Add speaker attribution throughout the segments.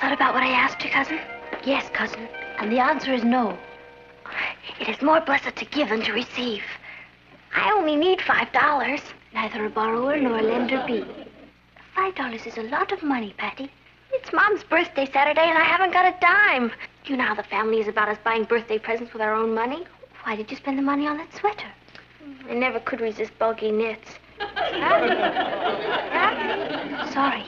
Speaker 1: thought about what I asked you, cousin? Yes, cousin. And the answer is no. It is more blessed to give than to receive. I only need $5. Neither a borrower nor a lender be. $5 is a lot of money, Patty. It's Mom's birthday Saturday, and I haven't got a dime. You know how the family is about us buying birthday presents with our own money. Why did you spend the money on that sweater? I never could resist bulky knits. Sorry.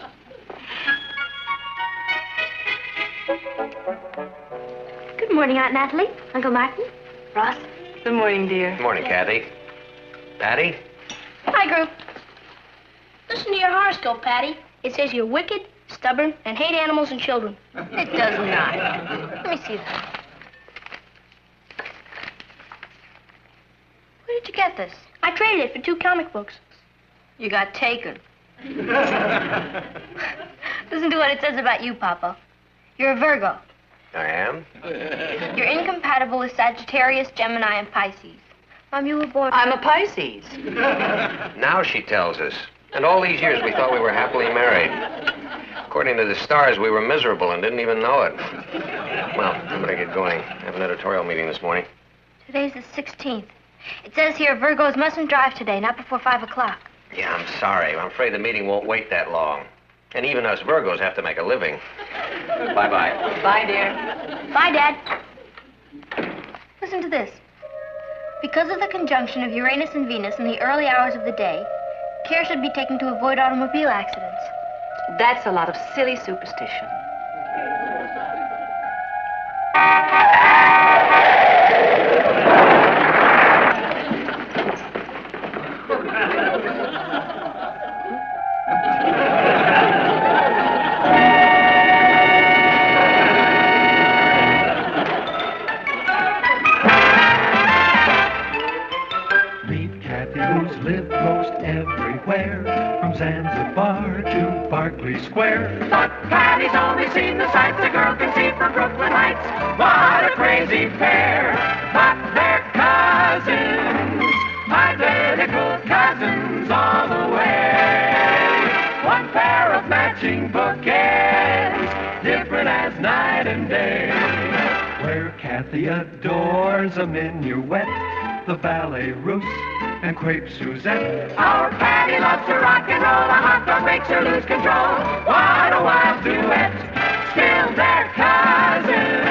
Speaker 1: Good morning, Aunt Natalie. Uncle Martin. Ross.
Speaker 2: Good morning, dear.
Speaker 3: Good morning, Kathy. Patty?
Speaker 4: Hi, group. Listen to your horoscope, Patty. It says you're wicked, stubborn, and hate animals and children.
Speaker 2: It does not.
Speaker 4: Let me see that.
Speaker 2: Where did you get this?
Speaker 4: I traded it for 2 comic books.
Speaker 2: You got taken. Listen to what it says about you, Papa. You're a Virgo.
Speaker 3: I am?
Speaker 2: You're incompatible with Sagittarius, Gemini, and Pisces. Mom, you were born... I'm a Pisces.
Speaker 3: Now she tells us. And all these years we thought we were happily married. According to the stars, we were miserable and didn't even know it. Well, I'm gonna get going. I have an editorial meeting this morning.
Speaker 2: Today's the 16th. It says here Virgos mustn't drive today, not before 5 o'clock.
Speaker 3: Yeah, I'm sorry. I'm afraid the meeting won't wait that long. And even us Virgos have to make a living. Bye-bye.
Speaker 2: Bye, dear. Bye, Dad. Listen to this. Because of the conjunction of Uranus and Venus in the early hours of the day, care should be taken to avoid automobile accidents.
Speaker 5: That's a lot of silly superstition.
Speaker 6: Square. But Patty's only seen the sights a girl can see from Brooklyn Heights. What a crazy pair. But they're cousins, identical cousins all the way. One pair of matching bouquets, different as night and day. Where Kathy adores a minuet, the ballet russe, and crepe Suzette. Our Patty loves to rock and roll. A hot dog makes her lose control. What a wild duet. Still they're cousins,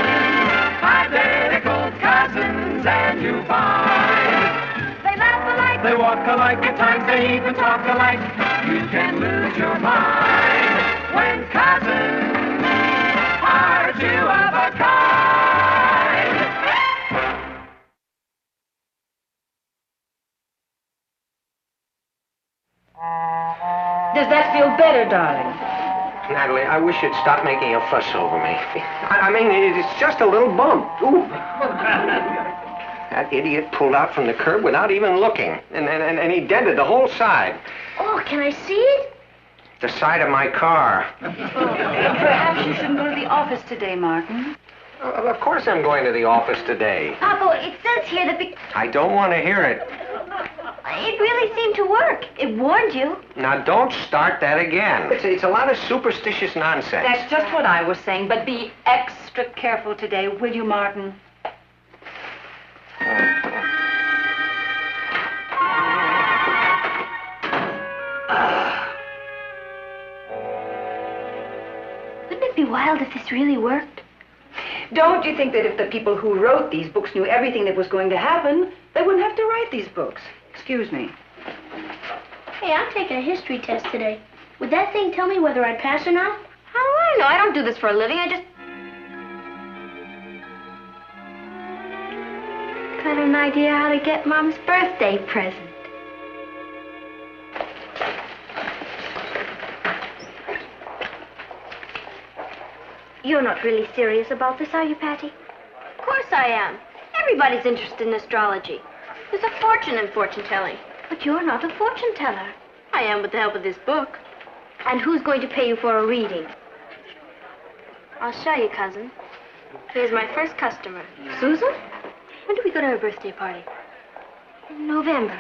Speaker 6: identical cousins, and you find they laugh alike, they walk alike, at times they even talk alike. You can lose your mind when cousins are 2 of a kind.
Speaker 5: Does that feel better, darling?
Speaker 3: Natalie, I wish you'd stop making a fuss over me. I mean, it's just a little bump. Ooh. That idiot pulled out from the curb without even looking. And he dented the whole side.
Speaker 4: Oh, can I see it?
Speaker 3: The side of my car.
Speaker 5: Perhaps you shouldn't go to the office today, Martin.
Speaker 3: Of course I'm going to the office today.
Speaker 4: Papa, it says here that
Speaker 3: I don't want to hear it.
Speaker 4: it really seemed to work. It warned you.
Speaker 3: Now, don't start that again. It's a lot of superstitious nonsense.
Speaker 5: That's just what I was saying, but be extra careful today, will you, Martin?
Speaker 4: Wouldn't it be wild if this really worked?
Speaker 5: Don't you think that if the people who wrote these books knew everything that was going to happen, they wouldn't have to write these books? Excuse me.
Speaker 4: Hey, I'm taking a history test today. Would that thing tell me whether I'd pass or not?
Speaker 2: How do I know? I don't do this for a living. I just... Got an idea how to get Mom's birthday present. You're not really serious about this, are you, Patty? Of course I am. Everybody's interested in astrology. There's a fortune in fortune-telling. But you're not a fortune-teller. I am with the help of this book. And who's going to pay you for a reading? I'll show you, cousin. Here's my first customer. Susan? When do we go to her birthday party? In November.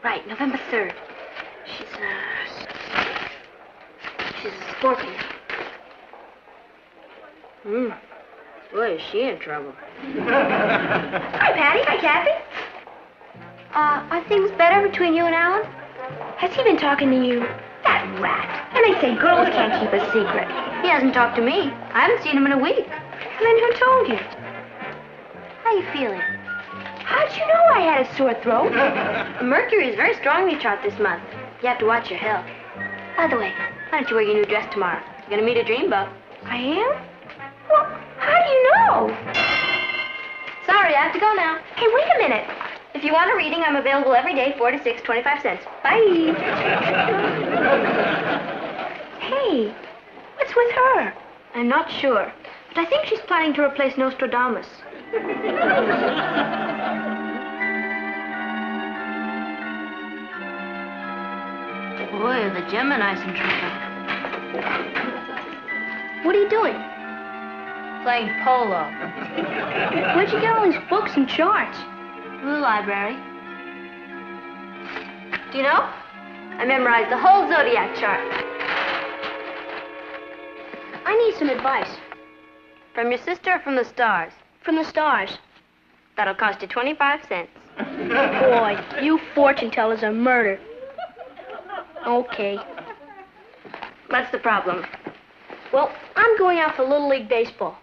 Speaker 2: Right, November 3rd. She's a Scorpio. Boy, is she in trouble.
Speaker 1: Hi, Patty. Hi, Kathy.
Speaker 2: Are things better between you and Alan?
Speaker 1: Has he been talking to you? That rat. And they say girls can't keep a secret.
Speaker 2: He hasn't talked to me. I haven't seen him in a week.
Speaker 1: And then who told you?
Speaker 2: How you feeling?
Speaker 1: How'd you know I had a sore throat?
Speaker 2: Mercury is very strongly chart this month. You have to watch your health. By the way, why don't you wear your new dress tomorrow? You're gonna meet a dreamboat.
Speaker 1: I am? Well, how do you know?
Speaker 2: Sorry, I have to go now.
Speaker 1: Hey, wait a minute.
Speaker 2: If you want a reading, I'm available every day, 4 to 6, 25 cents. Bye.
Speaker 1: Hey, what's with her?
Speaker 2: I'm not sure, but I think she's planning to replace Nostradamus. Boy, are the Gemini's in trouble.
Speaker 4: What are you doing?
Speaker 2: Playing polo.
Speaker 4: Where'd you get all these books and charts?
Speaker 2: From the library. Do you know? I memorized the whole zodiac chart.
Speaker 4: I need some advice.
Speaker 2: From your sister or from the stars?
Speaker 4: From the stars.
Speaker 2: That'll cost you 25 cents.
Speaker 4: Boy, you fortune tellers are murder. Okay.
Speaker 2: What's the problem?
Speaker 4: Well, I'm going out for Little League Baseball.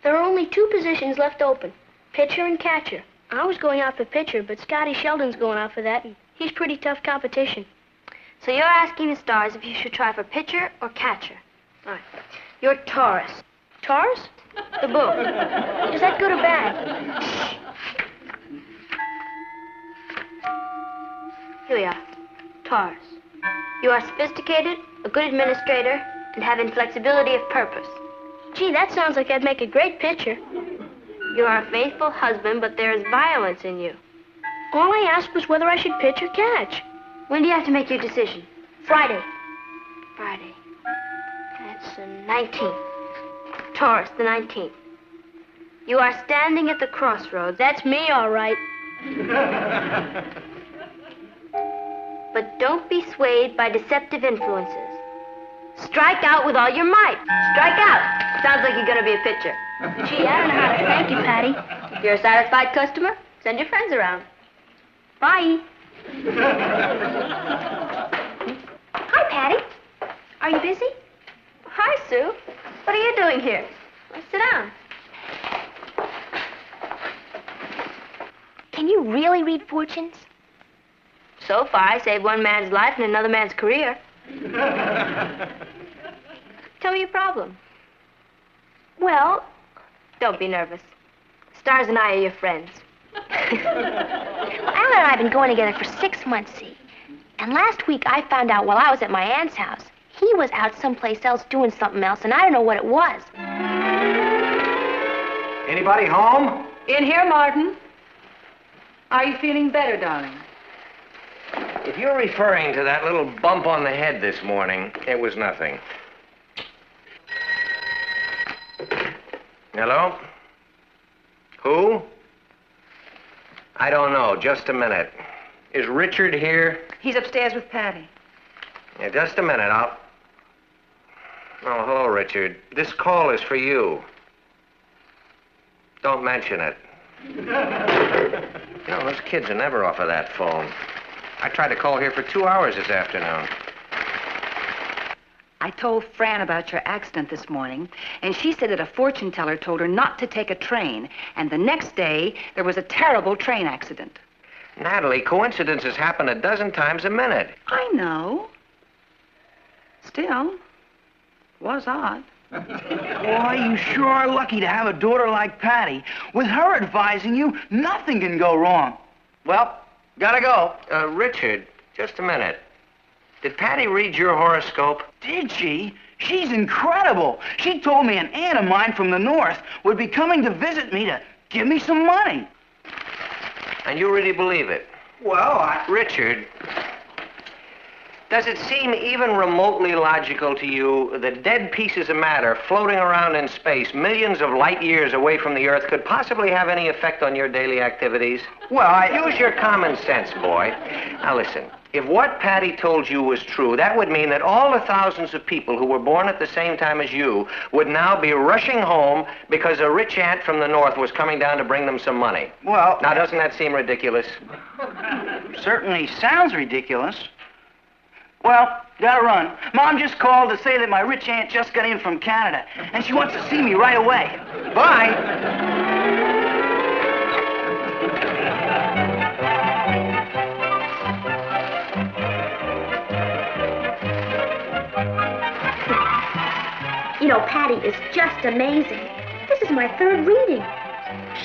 Speaker 4: There are only 2 positions left open, pitcher and catcher. I was going out for pitcher, but Scotty Sheldon's going out for that, and he's pretty tough competition.
Speaker 2: So you're asking the stars if you should try for pitcher or catcher. All right. You're Taurus.
Speaker 4: Taurus?
Speaker 2: The book.
Speaker 4: Is that good or bad?
Speaker 2: Here we are. Taurus. You are sophisticated, a good administrator, and have inflexibility of purpose.
Speaker 4: Gee, that sounds like I'd make a great pitcher.
Speaker 2: You are a faithful husband, but there is violence in you.
Speaker 4: All I asked was whether I should pitch or catch.
Speaker 2: When do you have to make your decision?
Speaker 4: Friday.
Speaker 2: Friday. That's the 19th. Taurus, the 19th. You are standing at the crossroads.
Speaker 4: That's me, all right.
Speaker 2: But don't be swayed by deceptive influences. Strike out with all your might. Strike out. Sounds like you're going to be a pitcher.
Speaker 4: Gee, I don't know how to thank you, Patty.
Speaker 2: If you're a satisfied customer, send your friends around. Bye.
Speaker 1: Hi, Patty. Are you busy?
Speaker 2: Hi, Sue. What are you doing here? Well, sit down.
Speaker 1: Can you really read fortunes?
Speaker 2: So far, I saved one man's life and another man's career. Tell me your problem.
Speaker 1: Well,
Speaker 2: don't be nervous. Stars and I are your friends.
Speaker 1: Alan and I have been going together for 6 months, see? And last week I found out while I was at my aunt's house, he was out someplace else doing something else, and I don't know what it was.
Speaker 3: Anybody home?
Speaker 5: In here, Martin. Are you feeling better, darling?
Speaker 3: If you're referring to that little bump on the head this morning, it was nothing. Hello? Who? I don't know. Just a minute. Is Richard here?
Speaker 5: He's upstairs with Patty.
Speaker 3: Yeah, just a minute. Oh, hello, Richard. This call is for you. Don't mention it. You know, those kids are never off of that phone. I tried to call here for 2 hours this afternoon.
Speaker 5: I told Fran about your accident this morning, and she said that a fortune teller told her not to take a train, and the next day there was a terrible train accident.
Speaker 3: Natalie, coincidences happen a dozen times a minute.
Speaker 5: I know. Still, was odd.
Speaker 7: Boy, you sure are lucky to have a daughter like Patty. With her advising you, nothing can go wrong. Well, gotta go.
Speaker 3: Richard, just a minute. Did Patty read your horoscope?
Speaker 7: Did she? She's incredible. She told me an aunt of mine from the north would be coming to visit me to give me some money.
Speaker 3: And you really believe it?
Speaker 7: Well,
Speaker 3: Richard, Does it seem even remotely logical to you that dead pieces of matter floating around in space millions of light years away from the Earth could possibly have any effect on your daily activities?
Speaker 7: Well,
Speaker 3: Use your common sense, boy. Now listen, if what Patty told you was true, that would mean that all the thousands of people who were born at the same time as you would now be rushing home because a rich aunt from the north was coming down to bring them some money.
Speaker 7: Well,
Speaker 3: Now, doesn't that seem ridiculous?
Speaker 7: certainly sounds ridiculous. Well, gotta run. Mom just called to say that my rich aunt just got in from Canada, and she wants to see me right away. Bye.
Speaker 2: You know, Patty is just amazing. This is my third reading.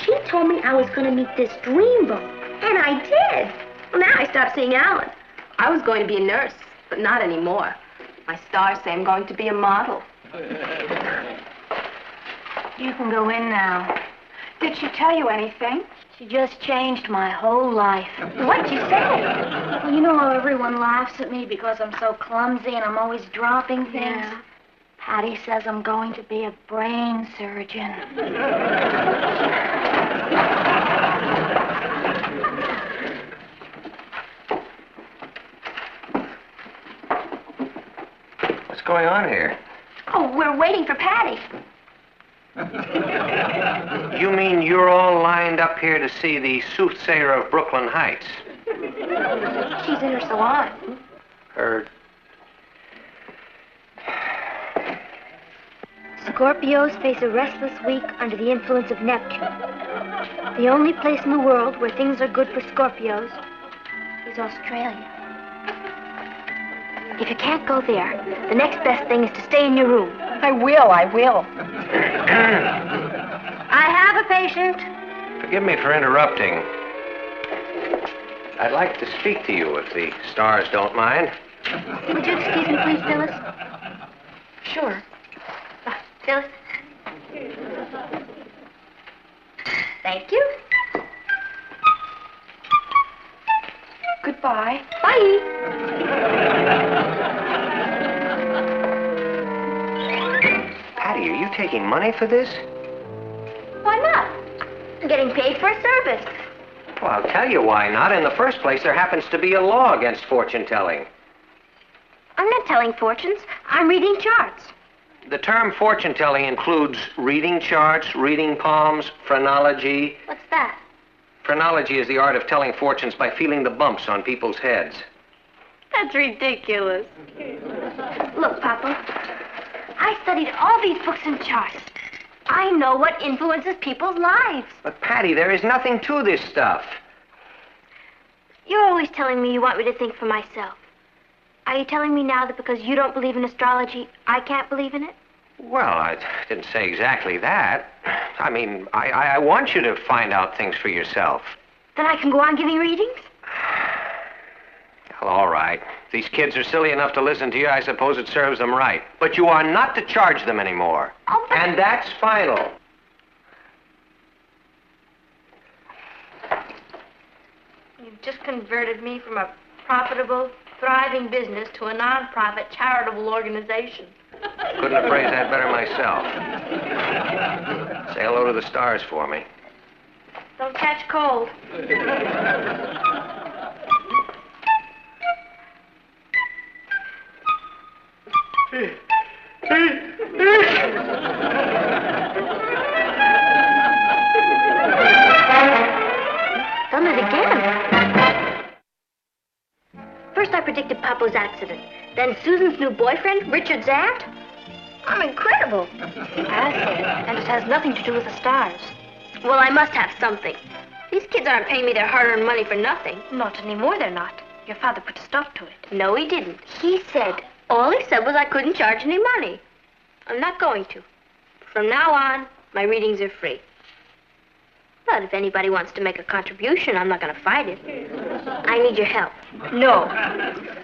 Speaker 2: She told me I was going to meet this dreamboat, and I did. Well, now I stopped seeing Alan.
Speaker 8: I was going to be a nurse, but not anymore. My stars say I'm going to be a model.
Speaker 1: You can go in now.
Speaker 8: Did she tell you anything?
Speaker 1: She just changed my whole life.
Speaker 2: What'd you say?
Speaker 1: Well, you know how everyone laughs at me because I'm so clumsy and I'm always dropping things?
Speaker 2: Yeah.
Speaker 1: Patty says I'm going to be a brain surgeon.
Speaker 3: What's going on here?
Speaker 2: Oh, we're waiting for Patty.
Speaker 3: You mean you're all lined up here to see the soothsayer of Brooklyn Heights?
Speaker 2: She's in her salon.
Speaker 3: Her...
Speaker 2: Scorpios face a restless week under the influence of Neptune. The only place in the world where things are good for Scorpios is Australia. If you can't go there, the next best thing is to stay in your room.
Speaker 8: I will.
Speaker 2: I have a patient.
Speaker 3: Forgive me for interrupting. I'd like to speak to you if the stars don't mind.
Speaker 2: Would you excuse me, please, Phyllis?
Speaker 8: Sure.
Speaker 2: Phyllis? Thank you.
Speaker 8: Goodbye.
Speaker 2: Bye.
Speaker 3: Patty, are you taking money for this?
Speaker 2: Why not? I'm getting paid for a service.
Speaker 3: Well, I'll tell you why not. In the first place, there happens to be a law against fortune-telling.
Speaker 2: I'm not telling fortunes. I'm reading charts.
Speaker 3: The term fortune-telling includes reading charts, reading palms, phrenology.
Speaker 2: What's that?
Speaker 3: Phrenology is the art of telling fortunes by feeling the bumps on people's heads.
Speaker 2: That's ridiculous. Look, Papa, I studied all these books and charts. I know what influences people's lives.
Speaker 3: But, Patty, there is nothing to this stuff.
Speaker 2: You're always telling me you want me to think for myself. Are you telling me now that because you don't believe in astrology, I can't believe in it?
Speaker 3: Well, I didn't say exactly that. I mean, I want you to find out things for yourself.
Speaker 2: Then I can go on giving readings?
Speaker 3: Well, all right. If these kids are silly enough to listen to you, I suppose it serves them right. But you are not to charge them anymore.
Speaker 2: Oh, but...
Speaker 3: And that's final.
Speaker 2: You've just converted me from a profitable, thriving business to a non-profit charitable organization.
Speaker 3: Couldn't have phrased that better myself. Say hello to the stars for me.
Speaker 2: Don't catch cold. Done it again. First I predicted Papa's accident. Then Susan's new boyfriend, Richard's aunt. I'm incredible.
Speaker 1: I see. And it has nothing to do with the stars.
Speaker 2: Well, I must have something. These kids aren't paying me their hard-earned money for nothing.
Speaker 1: Not anymore, they're not. Your father put a stop to it.
Speaker 2: No, he didn't. All he said was I couldn't charge any money. I'm not going to. From now on, my readings are free. But if anybody wants to make a contribution, I'm not going to fight it. I need your help.
Speaker 1: No.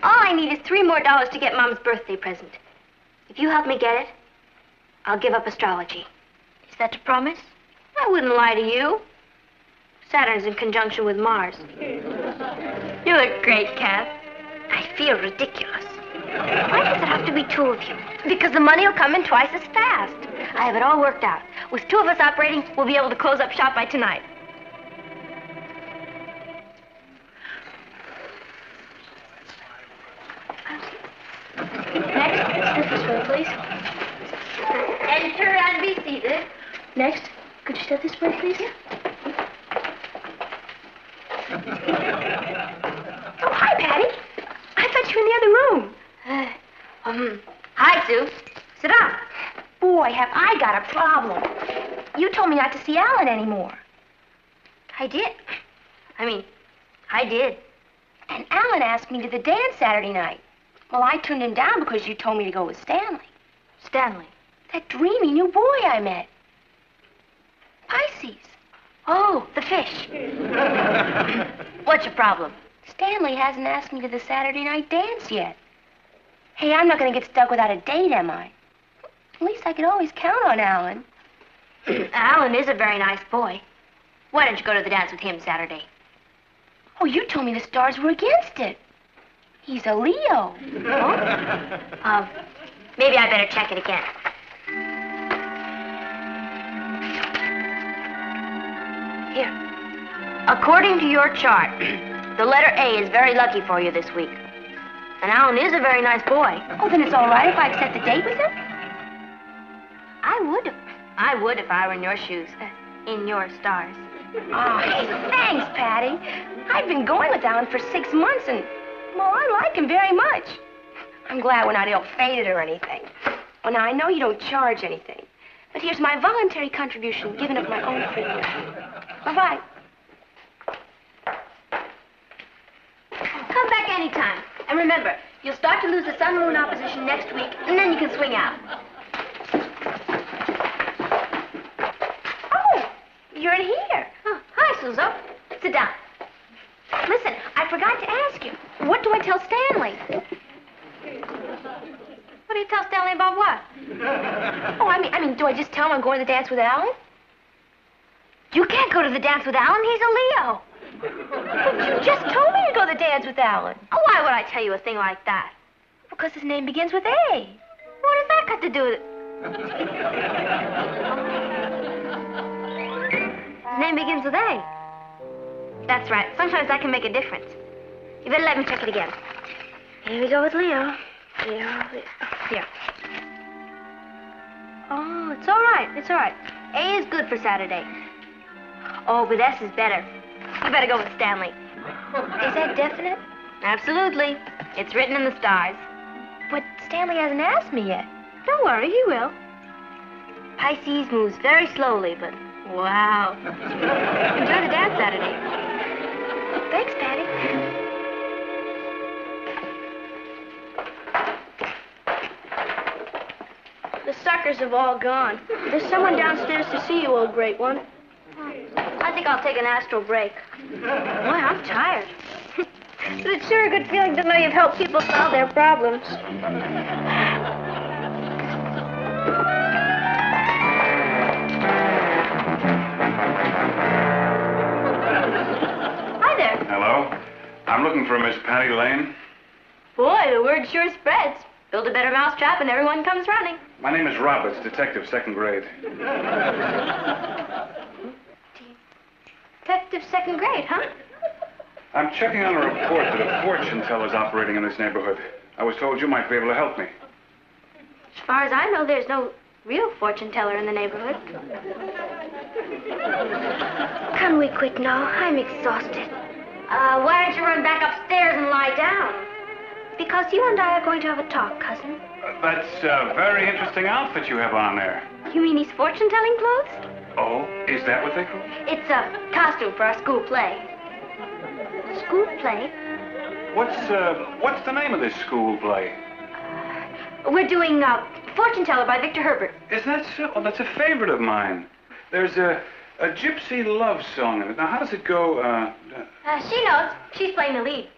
Speaker 2: All I need is $3 more to get Mom's birthday present. If you help me get it, I'll give up astrology.
Speaker 1: Is that a promise?
Speaker 2: I wouldn't lie to you. Saturn's in conjunction with Mars. You look great, Kath. I feel ridiculous. Why does it have to be two of you? Because the money will come in twice as fast. I have it all worked out. With two of us operating, we'll be able to close up shop by tonight.
Speaker 4: Next, step this way, please.
Speaker 2: Enter and be seated.
Speaker 4: Next, could you step this way, please?
Speaker 2: Oh, hi, Patty. I thought you were in the other room. Hi, Sue. Sit down. Boy, have I got a problem. You told me not to see Alan anymore. I did. I did. And Alan asked me to the dance Saturday night. Well, I turned him down because you told me to go with Stanley. Stanley? That dreamy new boy I met. Pisces. Oh, the fish. What's your problem? Stanley hasn't asked me to the Saturday night dance yet. Hey, I'm not going to get stuck without a date, am I? At least I could always count on Alan. Alan is a very nice boy. Why don't you go to the dance with him Saturday? Oh, you told me the stars were against it. He's a Leo. Oh? Maybe I better check it again. Here. According to your chart, the letter A is very lucky for you this week. And Alan is a very nice boy. Oh, then it's all right if I accept the date with him? I would if I were in your shoes. In your stars. Oh, hey, thanks, Patty. I've been going with Alan for 6 months, and, well, I like him very much. I'm glad we're not ill-fated or anything. Well, now, I know you don't charge anything, but here's my voluntary contribution given of my own free will. Bye-bye. Come back anytime. And remember, you'll start to lose the sun-moon opposition next week, and then you can swing out. Oh, you're in here. Oh, hi, Suzo. Sit down. Listen, I forgot to ask you. What do I tell Stanley? What do you tell Stanley about what? Oh, I mean, do I just tell him I'm going to the dance with Alan? You can't go to the dance with Alan. He's a Leo. But you just told me to go to the dance with Alan. Oh, why would I tell you a thing like that? Because his name begins with A. What does that got to do with it? His name begins with A. That's right. Sometimes that can make a difference. You better let me check it again. Here we go with Leo. Leo. Here. Oh, it's all right. It's all right. A is good for Saturday. Oh, but S is better. You better go with Stanley. Is that definite? Absolutely. It's written in the stars. But Stanley hasn't asked me yet. Don't worry, he will. Pisces moves very slowly, but wow. Enjoy the dance Saturday. Thanks, Patty.
Speaker 4: The suckers have all gone. There's someone downstairs to see you, old great one.
Speaker 2: I think I'll take an astral break. Boy, I'm tired. But it's sure a good feeling to know you've helped people solve their problems. Hi there.
Speaker 9: Hello. I'm looking for Miss Patty Lane.
Speaker 2: Boy, the word sure spreads. Build a better mousetrap and everyone comes running.
Speaker 9: My name is Roberts, detective, 2nd grade.
Speaker 2: Detective 2nd grade, huh?
Speaker 9: I'm checking on a report that a fortune teller's operating in this neighborhood. I was told you might be able to help me.
Speaker 2: As far as I know, there's no real fortune teller in the neighborhood. Can we quit now? I'm exhausted. Why don't you run back upstairs and lie down? Because you and I are going to have a talk, cousin.
Speaker 9: That's a very interesting outfit you have on there.
Speaker 2: You mean these fortune-telling clothes?
Speaker 9: Oh, is that what they call it?
Speaker 2: It's a costume for our school play. School play?
Speaker 9: What's the name of this school play?
Speaker 2: We're doing Fortune Teller by Victor Herbert.
Speaker 9: Is that so? Oh, that's a favorite of mine. There's a gypsy love song in it. Now, how does it go?
Speaker 2: She knows. She's playing the lead.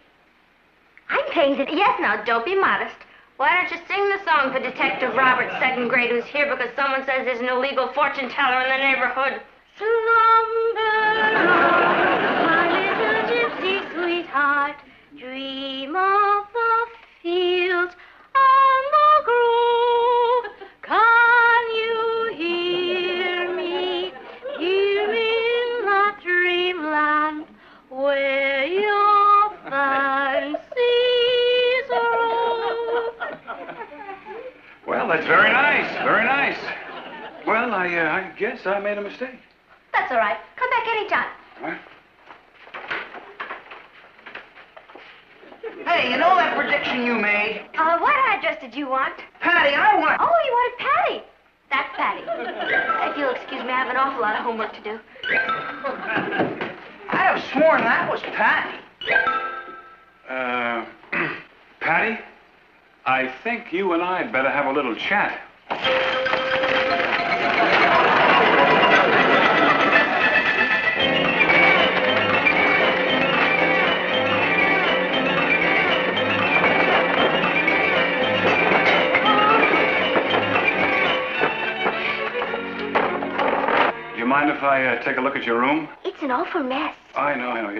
Speaker 2: I'm playing the... Yes, now, don't be modest. Why don't you sing the song for Detective Robert, 2nd grade, who's here because someone says there's an illegal fortune teller in the neighborhood? Slumber, my little gypsy sweetheart, dream of the
Speaker 9: that's very nice. Very nice. Well, I guess I made a mistake.
Speaker 2: That's all right. Come back anytime.
Speaker 9: All right.
Speaker 7: Hey, you know that prediction you made?
Speaker 2: What address did you want?
Speaker 7: Patty, I want...
Speaker 2: Oh, you wanted Patty. That's Patty. If you'll excuse me, I have an awful lot of homework to do.
Speaker 7: I'd have sworn that was Patty.
Speaker 9: Patty, I think you and I'd better have a little chat. Do you mind if I take a look at your room?
Speaker 1: It's an awful mess.
Speaker 9: I know.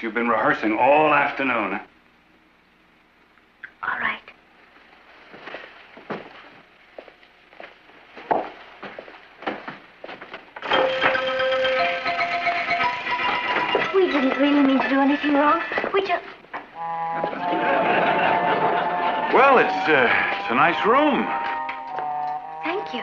Speaker 9: You've been rehearsing all afternoon.
Speaker 1: All right. We didn't really mean to do anything wrong. We just...
Speaker 9: Well, it's a nice room.
Speaker 1: Thank you.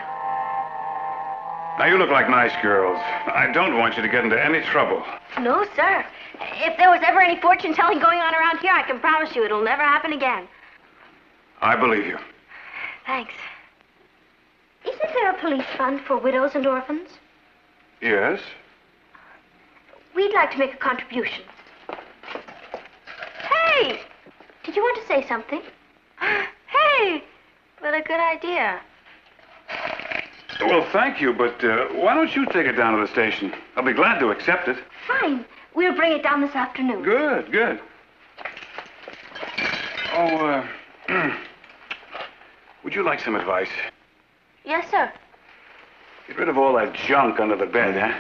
Speaker 9: Now, you look like nice girls. I don't want you to get into any trouble.
Speaker 2: No, sir. If there was ever any fortune telling going on around here, I can promise you it'll never happen again.
Speaker 9: I believe you.
Speaker 2: Thanks. Isn't there a police fund for widows and orphans?
Speaker 9: Yes?
Speaker 2: We'd like to make a contribution. Hey! Did you want to say something? Hey! What a good idea.
Speaker 9: Well, thank you, but why don't you take it down to the station? I'll be glad to accept it.
Speaker 2: Fine. We'll bring it down this afternoon.
Speaker 9: Good, good. Oh, would you like some advice?
Speaker 2: Yes, sir.
Speaker 9: Get rid of all that junk under the bed, huh?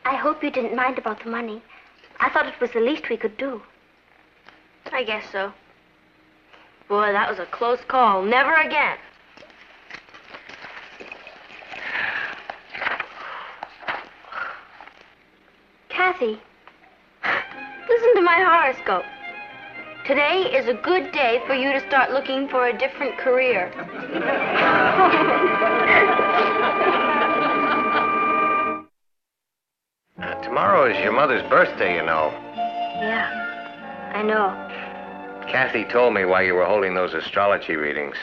Speaker 2: I hope you didn't mind about the money. I thought it was the least we could do. I guess so. Boy, that was a close call. Never again. Kathy, listen to my horoscope. Today is a good day for you to start looking for a different career.
Speaker 3: Tomorrow is your mother's birthday, you know.
Speaker 2: Yeah, I know.
Speaker 3: Kathy told me why you were holding those astrology readings.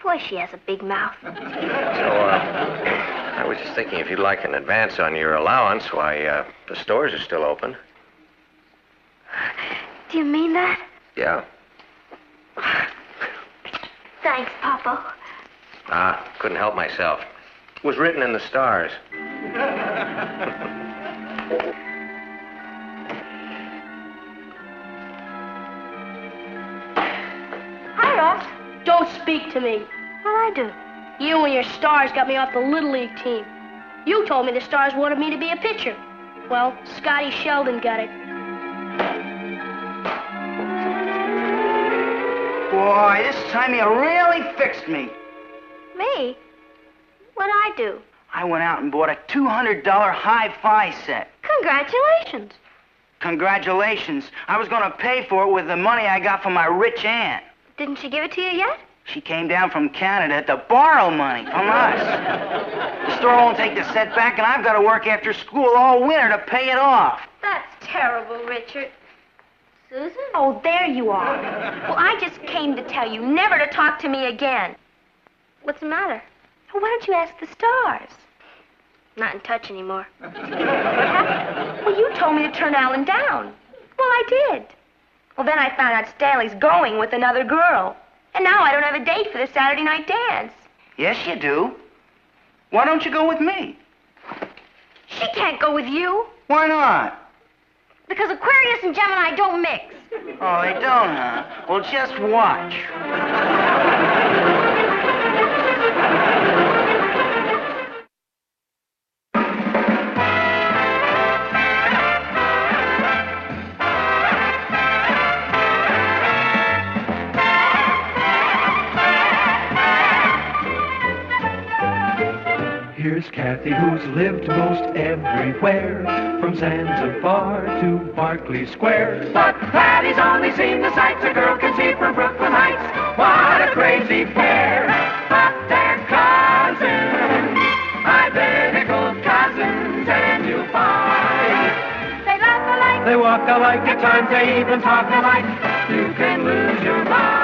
Speaker 2: Boy, she has a big mouth.
Speaker 3: So, I was just thinking if you'd like an advance on your allowance, why, the stores are still open.
Speaker 2: Do you mean that?
Speaker 3: Yeah.
Speaker 2: Thanks, Papa.
Speaker 3: Couldn't help myself. It was written in the stars.
Speaker 2: Hi, Ross.
Speaker 4: Don't speak to me.
Speaker 2: What'd I do?
Speaker 4: You and your Stars got me off the Little League team. You told me the Stars wanted me to be a pitcher. Well, Scotty Sheldon got it.
Speaker 7: Boy, this time you really fixed me.
Speaker 2: Me? What'd I do?
Speaker 7: I went out and bought a $200 hi-fi set.
Speaker 2: Congratulations.
Speaker 7: Congratulations. I was going to pay for it with the money I got from my rich aunt.
Speaker 2: Didn't she give it to you yet?
Speaker 7: She came down from Canada to borrow money from us. The store won't take the set back, and I've got to work after school all winter to pay it off.
Speaker 2: That's terrible, Richard. Susan?
Speaker 1: Oh, there you are. Well, I just came to tell you never to talk to me again.
Speaker 2: What's the matter?
Speaker 1: Well, why don't you ask the Stars?
Speaker 2: Not in touch anymore.
Speaker 1: What happened? Well, you told me to turn Alan down. Well, I did. Well, then I found out Stanley's going with another girl. And now I don't have a date for the Saturday night dance.
Speaker 7: Yes, you do. Why don't you go with me?
Speaker 1: She can't go with you.
Speaker 7: Why not?
Speaker 1: Because Aquarius and Gemini don't mix.
Speaker 7: Oh, they don't, huh? Well, just watch.
Speaker 6: Here's Kathy, who's lived most everywhere, from Zanzibar to Berkeley Square. But Patty's only seen the sights a girl can see from Brooklyn Heights. What a crazy pair! But they're cousins, identical cousins, and you'll find they laugh alike, they walk alike, at times they even talk alike. You can lose your mind.